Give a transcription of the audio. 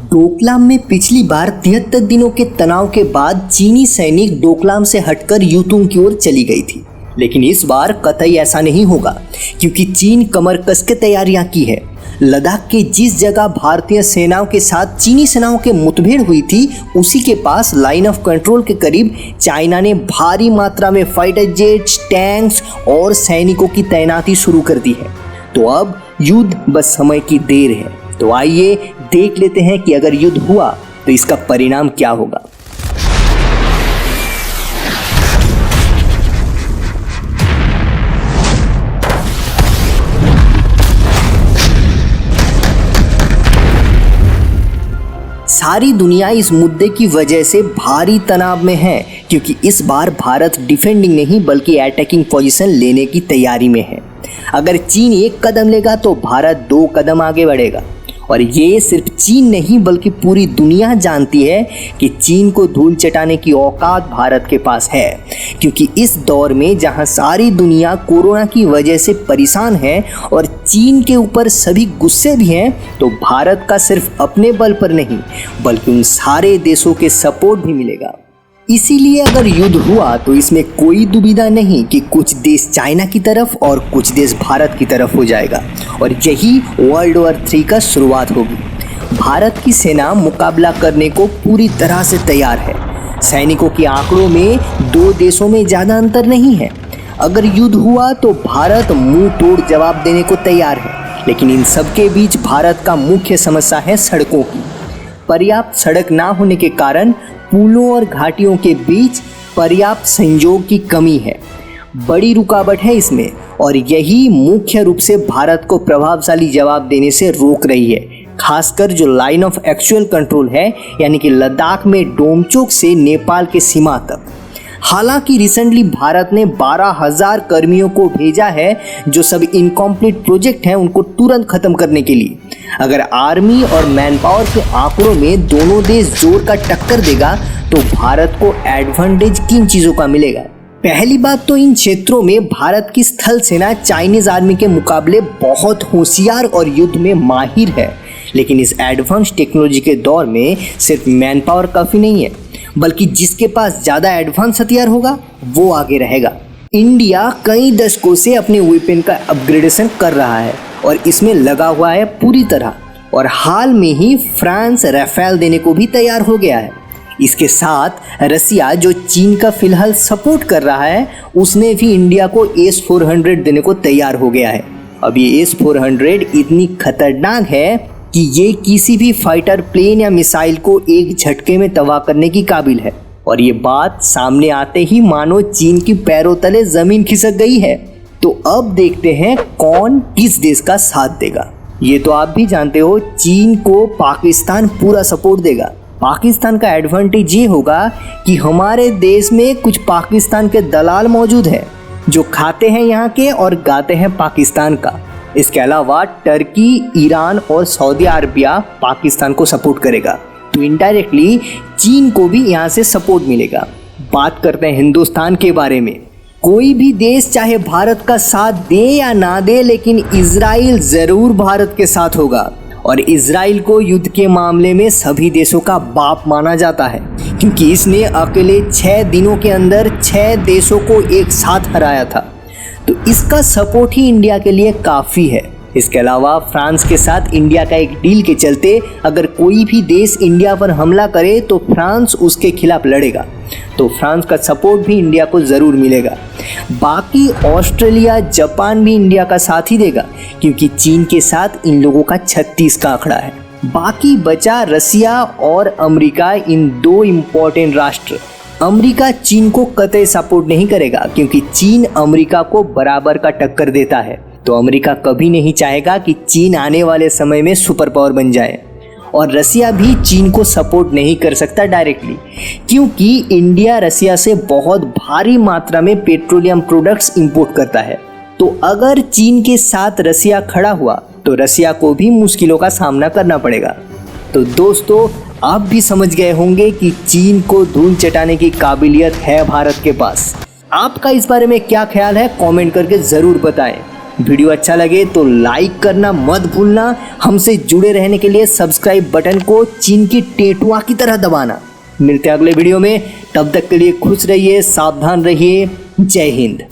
डोकलाम में पिछली बार 73 दिनों के तनाव के बाद चीनी सैनिक डोकलाम से हटकर यूतुंग की ओर चली गई थी। लेकिन इस बार कतई ऐसा नहीं होगा, क्योंकि चीन कमर कस के तैयारियां की है। लद्दाख के जिस जगह भारतीय सेनाओं के साथ चीनी सेनाओं के मुठभेड़ हुई थी, उसी के पास लाइन ऑफ कंट्रोल के करीब चाइना ने भारी मात्रा में फाइटर जेट्स, टैंक्स और सैनिकों की तैनाती शुरू कर दी है। तो अब युद्ध बस समय की देर है। तो आइए देख लेते हैं कि अगर युद्ध हुआ तो इसका परिणाम क्या होगा। सारी दुनिया इस मुद्दे की वजह से भारी तनाव में है, क्योंकि इस बार भारत डिफेंडिंग नहीं बल्कि अटैकिंग पोजीशन लेने की तैयारी में है। अगर चीन एक कदम लेगा तो भारत 2 कदम आगे बढ़ेगा। और ये सिर्फ चीन नहीं बल्कि पूरी दुनिया जानती है कि चीन को धूल चटाने की औकात भारत के पास है, क्योंकि इस दौर में जहां सारी दुनिया कोरोना की वजह से परेशान है और चीन के ऊपर सभी गुस्से भी हैं, तो भारत का सिर्फ अपने बल पर नहीं बल्कि उन सारे देशों के सपोर्ट भी मिलेगा। इसीलिए अगर युद्ध हुआ तो इसमें कोई दुविधा नहीं कि कुछ देश चाइना की तरफ और कुछ देश भारत की तरफ हो जाएगा, और यही वर्ल्ड वॉर 3 का शुरुआत होगी। भारत की सेना मुकाबला करने को पूरी तरह से तैयार है। सैनिकों के आंकड़ों में 2 देशों में ज़्यादा अंतर नहीं है। अगर युद्ध हुआ तो भारत मुंह तोड़ जवाब देने को तैयार है, लेकिन इन सब के बीच भारत का मुख्य समस्या है सड़कों की। पर्याप्त सड़क ना होने के कारण पुलों और घाटियों के बीच पर्याप्त संयोग की कमी है, बड़ी रुकावट है इसमें, और यही मुख्य रूप से भारत को प्रभावशाली जवाब देने से रोक रही है। खासकर जो लाइन ऑफ एक्चुअल कंट्रोल है, यानी कि लद्दाख में डोमचोक से नेपाल के सीमा तक। हालांकि रिसेंटली भारत ने 12,000 कर्मियों को भेजा है, जो सब इनकम्प्लीट प्रोजेक्ट हैं उनको तुरंत खत्म करने के लिए। अगर आर्मी और मैन पावर के आंकड़ों में दोनों देश जोर का टक्कर देगा तो भारत को एडवांटेज किन चीज़ों का मिलेगा। पहली बात तो इन क्षेत्रों में भारत की स्थल सेना चाइनीज आर्मी के मुकाबले बहुत होशियार और युद्ध में माहिर है। लेकिन इस एडवांस टेक्नोलॉजी के दौर में सिर्फ मैन पावर काफ़ी नहीं है, बल्कि जिसके पास ज़्यादा एडवांस हथियार होगा वो आगे रहेगा। इंडिया कई दशकों से अपने वेपन का अपग्रेडेशन कर रहा है और इसमें लगा हुआ है पूरी तरह, और हाल में ही फ्रांस राफेल देने को भी तैयार हो गया है। इसके साथ रसिया, जो चीन का फिलहाल सपोर्ट कर रहा है, उसने भी इंडिया को S-400 देने को तैयार हो गया है। अब ये S-400 इतनी खतरनाक है कि ये किसी भी फाइटर प्लेन या मिसाइल को एक झटके में तबाह करने की काबिल है, और ये बात सामने आते ही मानो चीन की पैरों तले जमीन खिसक गई है। तो अब देखते हैं कौन किस देश का साथ देगा। ये तो आप भी जानते हो, चीन को पाकिस्तान पूरा सपोर्ट देगा। पाकिस्तान का एडवांटेज ये होगा कि हमारे देश में कुछ पाकिस्तान के दलाल मौजूद हैं, जो खाते हैं यहाँ के और गाते हैं पाकिस्तान का। इसके अलावा टर्की, ईरान और सऊदी अरबिया पाकिस्तान को सपोर्ट करेगा, तो इनडायरेक्टली चीन को भी यहाँ से सपोर्ट मिलेगा। बात करते हैं हिंदुस्तान के बारे में। कोई भी देश चाहे भारत का साथ दे या ना दे, लेकिन इजराइल ज़रूर भारत के साथ होगा, और इजराइल को युद्ध के मामले में सभी देशों का बाप माना जाता है, क्योंकि इसने अकेले 6 दिनों के अंदर 6 देशों को एक साथ हराया था। तो इसका सपोर्ट ही इंडिया के लिए काफ़ी है। इसके अलावा फ्रांस के साथ इंडिया का एक डील के चलते अगर कोई भी देश इंडिया पर हमला करे तो फ्रांस उसके खिलाफ लड़ेगा, तो फ्रांस का सपोर्ट भी इंडिया को ज़रूर मिलेगा। बाकी ऑस्ट्रेलिया, जापान भी इंडिया का साथ ही देगा, क्योंकि चीन के साथ इन लोगों का 36 का आंकड़ा है। बाकी बचा रसिया और अमेरिका, इन 2 इम्पोर्टेंट राष्ट्र। अमेरिका चीन को कतई सपोर्ट नहीं करेगा, क्योंकि चीन अमेरिका को बराबर का टक्कर देता है। तो अमेरिका कभी नहीं चाहेगा कि चीन आने वाले समय में सुपर पावर बन जाए, और रसिया भी चीन को सपोर्ट नहीं कर सकता डायरेक्टली, क्योंकि इंडिया रसिया से बहुत भारी मात्रा में पेट्रोलियम प्रोडक्ट्स इंपोर्ट करता है। तो अगर चीन के साथ रसिया खड़ा हुआ तो रसिया को भी मुश्किलों का सामना करना पड़ेगा। तो दोस्तों, आप भी समझ गए होंगे कि चीन को धूल चटाने की काबिलियत है भारत के पास। आपका इस बारे में क्या ख्याल है, कमेंट करके ज़रूर बताएं। वीडियो अच्छा लगे तो लाइक करना मत भूलना। हमसे जुड़े रहने के लिए सब्सक्राइब बटन को चीन की टेटुआ की तरह दबाना। मिलते हैं अगले वीडियो में, तब तक के लिए खुश रहिए, सावधान रहिए। जय हिंद।